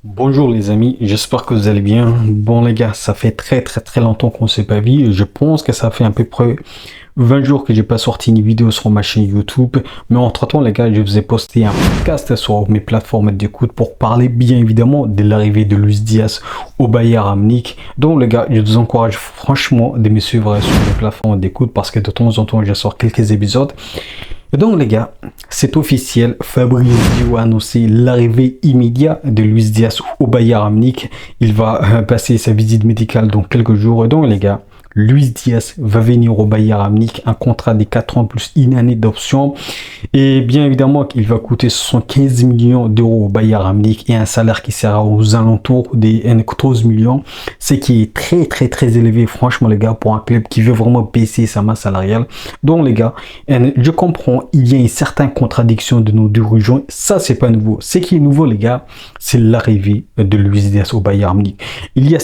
Bonjour les amis, j'espère que vous allez bien. Bon les gars, ça fait très longtemps qu'on s'est pas vu. Je pense que ça fait à peu près 20 jours que j'ai pas sorti une vidéo sur ma chaîne YouTube. Mais entre temps les gars, je vous ai posté un podcast sur mes plateformes d'écoute pour parler bien évidemment de l'arrivée de Luis Diaz au Bayern Munich. Donc les gars, je vous encourage franchement de me suivre sur mes plateformes d'écoute parce que de temps en temps je sors quelques épisodes. Et donc les gars, c'est officiel, Fabrizio a annoncé l'arrivée immédiate de Luis Diaz au Bayern Munich. Il va passer sa visite médicale dans quelques jours. Et donc les gars, Luis Diaz va venir au Bayern Munich, un contrat de 4 ans plus une année d'option. Et bien évidemment qu'il va coûter 75 millions d'euros au Bayern Munich et un salaire qui sera aux alentours des 14 millions. Ce qui est très élevé franchement les gars pour un club qui veut vraiment baisser sa masse salariale. Donc les gars, je comprends, il y a une certaine contradiction de nos dirigeants. Ça c'est pas nouveau. Ce qui est nouveau les gars, c'est l'arrivée de Luis Diaz au Bayern Munich. Il y a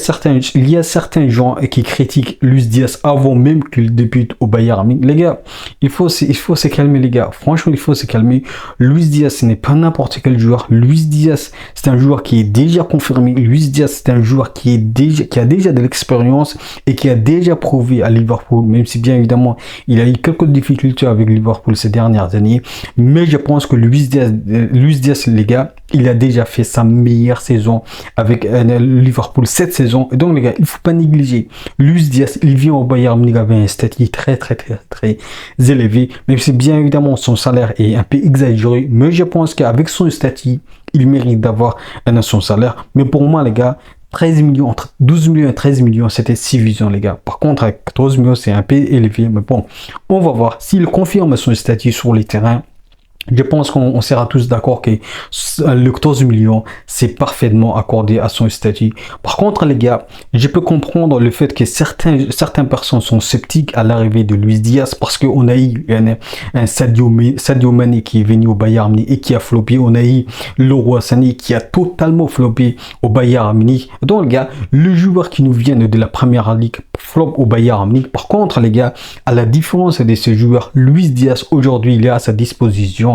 certains gens qui critiquent Luis Diaz avant même qu'il débute au Bayern Munich. Les gars, il faut se calmer les gars. Franchement, il faut se calmer. Luis Diaz, ce n'est pas n'importe quel joueur. Luis Diaz, c'est un joueur qui est déjà confirmé. Luis Diaz, c'est un joueur qui a déjà de l'expérience et qui a déjà prouvé à Liverpool, même si bien évidemment, il a eu quelques difficultés avec Liverpool ces dernières années. Mais je pense que Luis Diaz, les gars, il a déjà fait sa meilleure saison avec Liverpool cette saison. Et donc les gars, il faut pas négliger. Luis Diaz, il vient au Bayern Munich avec un statut très élevé. Même si bien évidemment son salaire est un peu exagéré. Mais je pense qu'avec son statut, il mérite d'avoir son salaire. Mais pour moi les gars, 13 millions, entre 12 millions et 13 millions, c'était 6 visions, les gars. Par contre, avec 14 millions, c'est un peu élevé. Mais bon, on va voir. S'il confirme son statut sur les terrains, je pense qu'on sera tous d'accord que le 14 millions, c'est parfaitement accordé à son statut. Par contre, les gars, je peux comprendre le fait que certaines personnes sont sceptiques à l'arrivée de Luis Diaz parce qu'on a eu un Sadio Mané qui est venu au Bayern Munich et qui a floppé. On a eu Leroy Sané qui a totalement floppé au Bayern Munich. Donc, les gars, le joueur qui nous vient de la première ligue flop au Bayern Munich. Par contre, les gars, à la différence de ce joueur, Luis Diaz, aujourd'hui, il est à sa disposition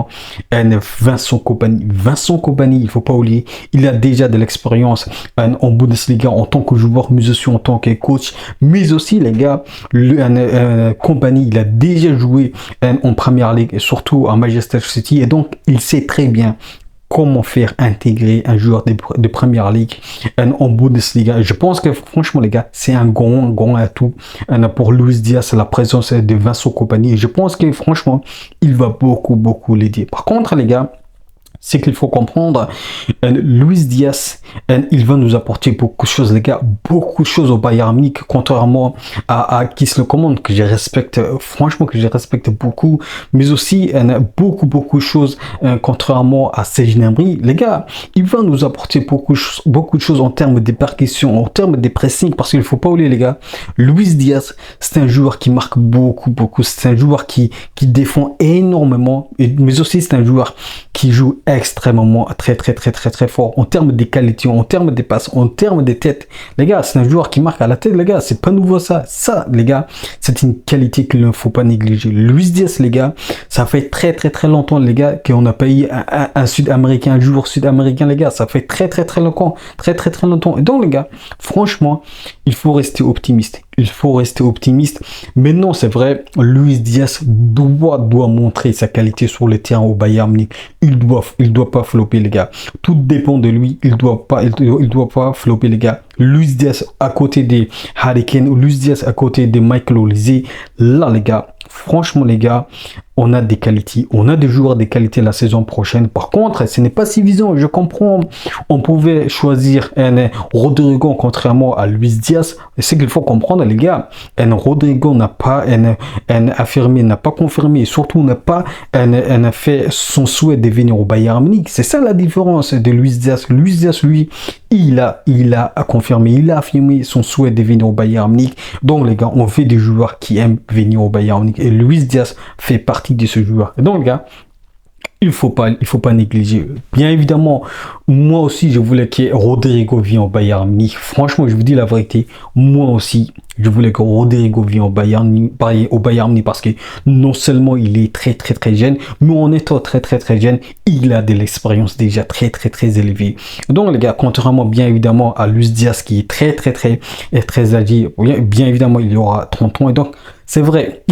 Vincent Kompany, il faut pas oublier, il a déjà de l'expérience en Bundesliga en tant que joueur, mais aussi en tant que coach. Mais aussi, les gars, Kompany, il a déjà joué en Première Ligue et surtout à Manchester City. Et donc, il sait très bien comment faire intégrer un joueur de Première Ligue en Bundesliga. Je pense que franchement les gars, c'est un grand atout pour Luis Diaz, la présence de Vincent Kompany. Et je pense que franchement, il va beaucoup l'aider. Par contre les gars, c'est qu'il faut comprendre, Luis Diaz, il va nous apporter beaucoup de choses, les gars, beaucoup de choses au Bayern Munich, contrairement à Kingsley Coman, que je respecte, franchement, que je respecte beaucoup, mais aussi beaucoup de choses, contrairement à Serge Gnabry. Les gars, il va nous apporter beaucoup de choses en termes de percussion, en termes de pressing, parce qu'il faut pas oublier, les gars, Luis Diaz, c'est un joueur qui marque beaucoup, c'est un joueur qui défend énormément, mais aussi c'est un joueur qui joue extrêmement très fort en termes de qualité, en termes de passes, en termes de tête. Les gars, c'est un joueur qui marque à la tête, les gars, c'est pas nouveau ça. Ça, les gars, c'est une qualité qu'il ne faut pas négliger. Luis Diaz, les gars, ça fait très longtemps, les gars, qu'on n'a pas eu un Sud-Américain, un joueur sud-américain, les gars, ça fait très longtemps, très longtemps. Et donc, les gars, franchement, il faut rester optimiste. Il faut rester optimiste. Mais non, c'est vrai, Luis Diaz doit montrer sa qualité sur le terrain au Bayern Munich. Il doit pas flopper, les gars. Tout dépend de lui. Il doit pas flopper, les gars. Luis Diaz à côté des Harry Kane ou Luis Diaz à côté de Michael Olise. Là, les gars, franchement, les gars, on a des qualités, on a des joueurs de qualité la saison prochaine. Par contre, ce n'est pas suffisant. Je comprends. On pouvait choisir Rodrigo contrairement à Luis Diaz. C'est qu'il faut comprendre, les gars. Rodrigo n'a pas affirmé, n'a pas confirmé, et surtout n'a pas fait son souhait de venir au Bayern Munich. C'est ça la différence de Luis Diaz. Luis Diaz, lui, il a confirmé, il a affirmé son souhait de venir au Bayern Munich. Donc, les gars, on fait des joueurs qui aiment venir au Bayern Munich. Et Luis Diaz fait partie de ce joueur. Et donc, les gars, il faut pas négliger. Bien évidemment, Moi aussi, je voulais que Rodrigo vienne au Bayern Munich. Franchement, je vous dis la vérité. Moi aussi, je voulais que Rodrigo vienne au Bayern Munich parce que non seulement il est très très très jeune, mais en étant très très très jeune, il a de l'expérience déjà très très très élevée. Donc les gars, contrairement bien évidemment à Luis Diaz qui est très très très très âgé, bien évidemment il aura 30 ans et donc c'est vrai,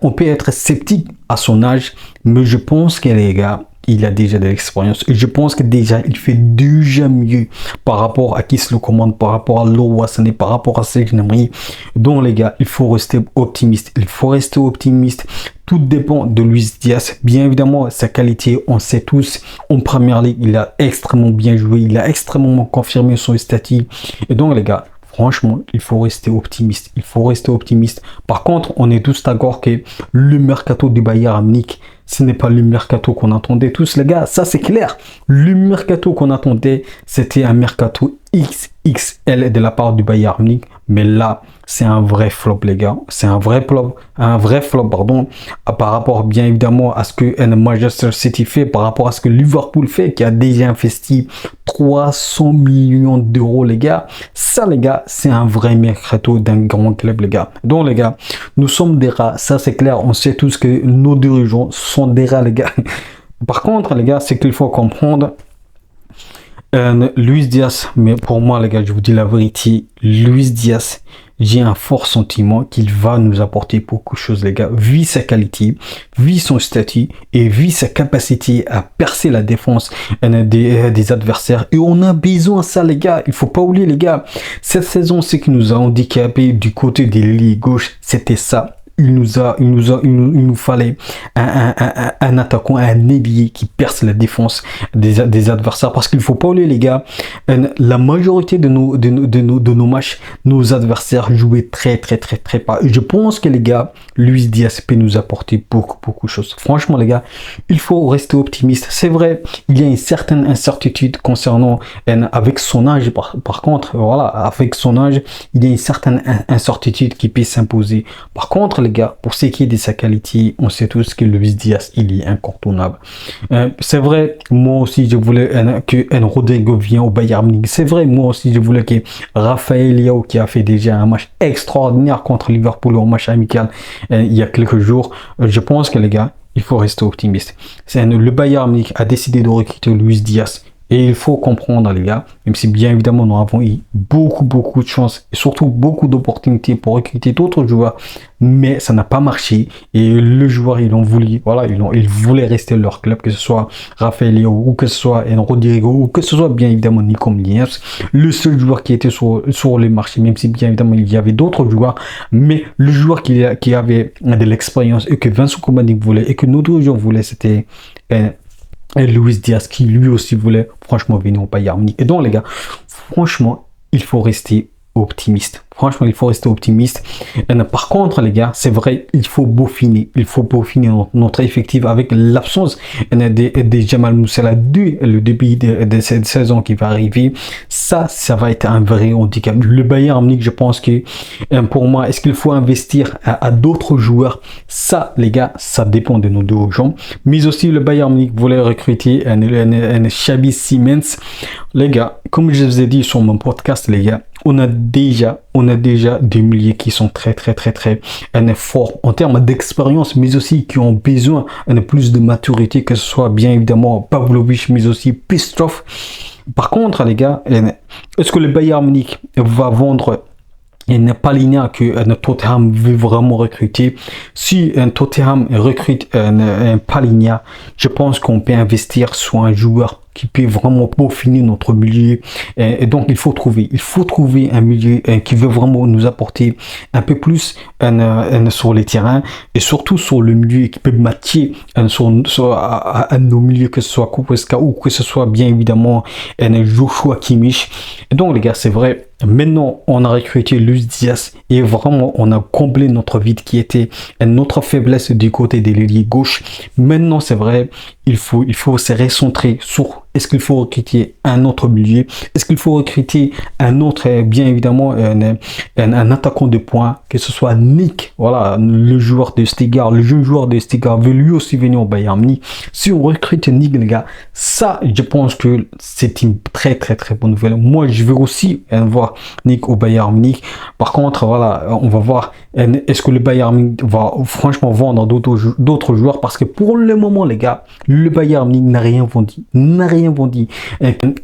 on peut être sceptique à son âge, mais je pense que les gars, il a déjà de l'expérience. Et je pense que déjà, il fait déjà mieux par rapport à qui se le commande, par rapport à Leroy Sané, par rapport à Serge Gnabry. Donc les gars, il faut rester optimiste. Il faut rester optimiste. Tout dépend de Luis Diaz. Bien évidemment, sa qualité, on sait tous, en première ligue, il a extrêmement bien joué. Il a extrêmement confirmé son statut. Et donc les gars, franchement, il faut rester optimiste. Il faut rester optimiste. Par contre, on est tous d'accord que le mercato du Bayern Munich, ce n'est pas le mercato qu'on attendait tous, les gars. Ça, c'est clair. Le mercato qu'on attendait, c'était un mercato XXL de la part du Bayern Munich. Mais là, c'est un vrai flop, les gars. C'est un vrai flop, pardon, par rapport bien évidemment à ce que Manchester City fait, par rapport à ce que Liverpool fait, qui a déjà investi 300 millions d'euros, les gars. Ça, les gars, c'est un vrai mercato d'un grand club, les gars. Donc, les gars, nous sommes des rats. Ça, c'est clair. On sait tous que nos dirigeants sont des rats, les gars. Par contre, les gars, c'est qu'il faut comprendre. Luis Diaz, mais pour moi les gars, je vous dis la vérité, Luis Diaz, j'ai un fort sentiment qu'il va nous apporter beaucoup de choses les gars, vu sa qualité, vu son statut et vu sa capacité à percer la défense des adversaires. Et on a besoin de ça les gars, il faut pas oublier les gars, cette saison ce qui nous a handicapé du côté des l'ailier gauche, c'était ça. Il nous fallait un attaquant, un ailier qui perce la défense des adversaires. Parce qu'il faut pas oublier, les gars, la majorité de nos matchs, nos adversaires jouaient très bas. Je pense que les gars, Luis Diaz peut nous apporter beaucoup de choses. Franchement, les gars, il faut rester optimiste. C'est vrai, il y a une certaine incertitude concernant, avec son âge, par contre, voilà, avec son âge, il y a une certaine incertitude qui peut s'imposer. Par contre, les gars, pour ce qui est de sa qualité, on sait tous que Luis Diaz, il est incontournable. C'est vrai, moi aussi, je voulais que Rodrigo vienne au Bayern Munich. C'est vrai, moi aussi, je voulais que Rafael Leao, qui a fait déjà un match extraordinaire contre Liverpool au match amical il y a quelques jours. Je pense que les gars, il faut rester optimiste. Le Bayern Munich a décidé de recruter Luis Diaz. Et il faut comprendre les gars, même si bien évidemment nous avons eu beaucoup de chance et surtout beaucoup d'opportunités pour recruter d'autres joueurs, mais ça n'a pas marché et le joueur ils ont voulu, voilà, ils voulaient rester leur club, que ce soit Rafael Leao ou que ce soit Rodrigo ou que ce soit bien évidemment Nico Williams, le seul joueur qui était sur le marché, même si bien évidemment il y avait d'autres joueurs, mais le joueur qui avait de l'expérience et que Vincent Kompany voulait et que notre joueur voulait, c'était et Luis Diaz qui lui aussi voulait franchement venir au Bayern Munich. Et donc les gars, franchement, il faut rester optimiste. Franchement, il faut rester optimiste. Et par contre, les gars, c'est vrai, il faut peaufiner notre effectif avec l'absence de Jamal Musiala le début de cette saison qui va arriver. Ça va être un vrai handicap. Le Bayern Munich, je pense que pour moi, est-ce qu'il faut investir à d'autres joueurs? Ça, les gars, ça dépend de nos dirigeants. Mais aussi, le Bayern Munich voulait recruter un Xavi Simons. Les gars, comme je vous ai dit sur mon podcast, les gars, on a déjà des milliers qui sont très forts en termes d'expérience, mais aussi qui ont besoin de plus de maturité, que ce soit bien évidemment Pavlovic, mais aussi Pistrov. Par contre, les gars, est-ce que le Bayern Munich va vendre un Palhinha que Tottenham veut vraiment recruter? Si un Tottenham recrute un Palhinha, je pense qu'on peut investir sur un joueur qui peut vraiment peaufiner notre milieu. Et donc, il faut trouver un milieu qui veut vraiment nous apporter un peu plus sur les terrains et surtout sur le milieu qui peut matcher à nos milieux, que ce soit Kupreska ou que ce soit bien évidemment Joshua Kimmich. Et donc, les gars, c'est vrai. Maintenant, on a recruté Luis Diaz et vraiment, on a comblé notre vide qui était notre faiblesse du côté de l'ailier gauche. Maintenant, c'est vrai, il faut se recentrer sur Est-ce qu'il faut recruter un autre milieu? Est-ce qu'il faut recruter un autre, bien évidemment, un attaquant de poing, que ce soit Nick, voilà, le joueur de Stuttgart, le jeune joueur de Stuttgart veut lui aussi venir au Bayern Munich. Si on recrute Nick, les gars, ça, je pense que c'est une très bonne nouvelle. Moi, je veux aussi voir Nick au Bayern Munich. Par contre, voilà, on va voir, est-ce que le Bayern Munich va franchement vendre d'autres joueurs? Parce que pour le moment, les gars, le Bayern Munich n'a rien vendu. N'a rien vendu.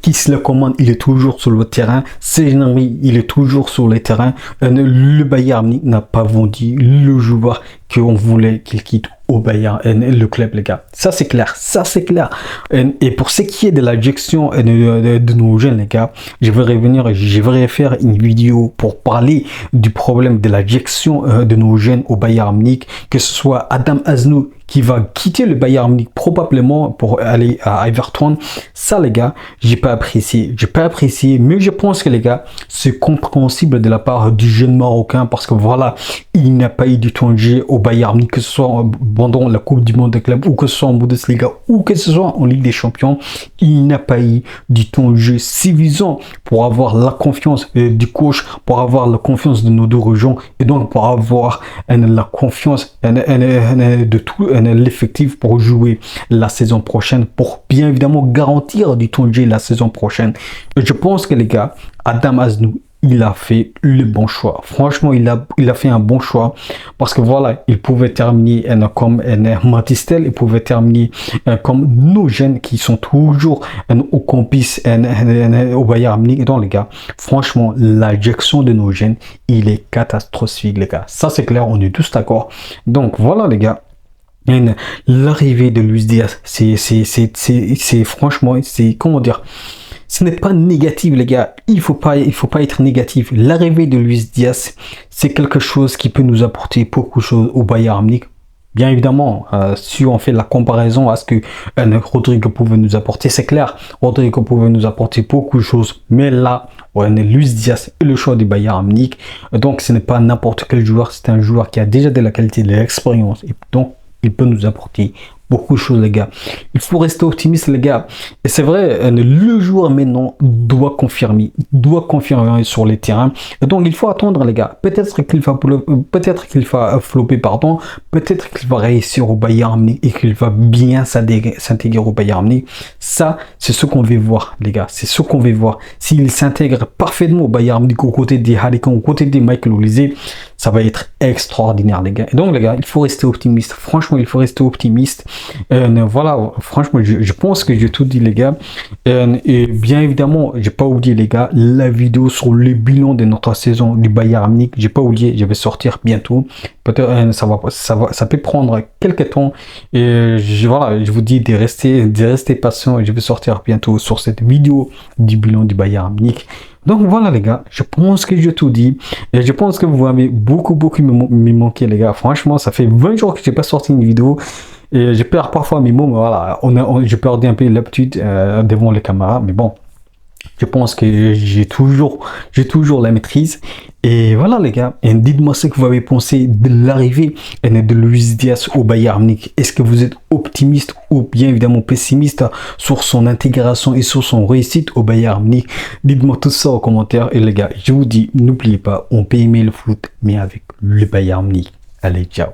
Qui se le commande, il est toujours sur le terrain. Sejonari, il est toujours sur le terrain. Le Bayern Munich n'a pas vendu le joueur qu'on voulait qu'il quitte au Bayern, le club, les gars. Ça, c'est clair. Ça, c'est clair. Et pour ce qui est de l'injection de nos jeunes, les gars, je vais revenir, je vais faire une vidéo pour parler du problème de l'injection de nos jeunes au Bayern Munich, que ce soit Adam Haznou qui va quitter le Bayern Munich probablement pour aller à Everton. Ça, les gars, j'ai pas apprécié. J'ai pas apprécié, mais je pense que, les gars, c'est compréhensible de la part du jeune Marocain parce que voilà, il n'a pas eu du temps de jeu au Bayern Munich, que ce soit pendant la Coupe du Monde des clubs ou que ce soit en Bundesliga ou que ce soit en Ligue des Champions. Il n'a pas eu du temps de jeu suffisant pour avoir la confiance du coach, pour avoir la confiance de nos dirigeants et donc pour avoir la confiance de tout l'effectif pour jouer la saison prochaine, pour bien évidemment garantir du temps de jeu la saison prochaine. Je pense que, les gars, Adam Haznou, il a fait le bon choix. Franchement, il a fait un bon choix parce que voilà, il pouvait terminer comme Matistel, il pouvait terminer comme nos jeunes qui sont toujours au campus au Bayern Munich. Et donc, les gars, franchement, l'injection de nos jeunes, il est catastrophique, les gars. Ça, c'est clair, on est tous d'accord. Donc, voilà, les gars. L'arrivée de Luis Diaz, c'est franchement, c'est, comment dire, ce n'est pas négatif, les gars. Il faut pas être négatif. L'arrivée de Luis Diaz, c'est quelque chose qui peut nous apporter beaucoup de choses au Bayern Munich. Bien évidemment, si on fait la comparaison à ce que Rodrigo pouvait nous apporter, c'est clair, Rodrigo pouvait nous apporter beaucoup de choses. Mais là, Luis Diaz est le choix du Bayern Munich. Donc, ce n'est pas n'importe quel joueur. C'est un joueur qui a déjà de la qualité, de l'expérience. Et donc, il peut nous apporter beaucoup de choses, les gars. Il faut rester optimiste, les gars. Et c'est vrai, le joueur maintenant doit confirmer sur les terrains. Et donc, il faut attendre, les gars. Peut-être qu'il va flopper, pardon. Peut-être qu'il va réussir au Bayern Munich et qu'il va bien s'intégrer au Bayern Munich. Ça, c'est ce qu'on veut voir, les gars. C'est ce qu'on veut voir. S'il s'intègre parfaitement au Bayern Munich, aux côtés des Harry Kane, aux côtés des Michael Olise, ça va être extraordinaire, les gars. Et donc, les gars, il faut rester optimiste. Franchement, il faut rester optimiste. Voilà, franchement, je pense que j'ai tout dit, les gars. Et bien évidemment, j'ai pas oublié, les gars, la vidéo sur le bilan de notre saison du Bayern Munich. J'ai pas oublié, je vais sortir bientôt. Peut-être ça peut prendre quelques temps. Et voilà, je vous dis de rester patient. Et je vais sortir bientôt sur cette vidéo du bilan du Bayern Munich. Donc voilà, les gars, je pense que j'ai tout dit. Et je pense que vous m'avez beaucoup me manqué, les gars. Franchement, ça fait 20 jours que j'ai pas sorti une vidéo. Et je perds parfois mes mots, mais voilà, j'ai perdu un peu l'habitude devant les caméras. Mais bon, je pense que j'ai toujours la maîtrise. Et voilà, les gars, et dites-moi ce que vous avez pensé de l'arrivée de Luis Diaz au Bayern Munich. Est-ce que vous êtes optimiste ou bien évidemment pessimiste sur son intégration et sur son réussite au Bayern Munich? Dites-moi tout ça en commentaire. Et les gars, je vous dis, n'oubliez pas, on peut aimer le foot, mais avec le Bayern Munich. Allez, ciao.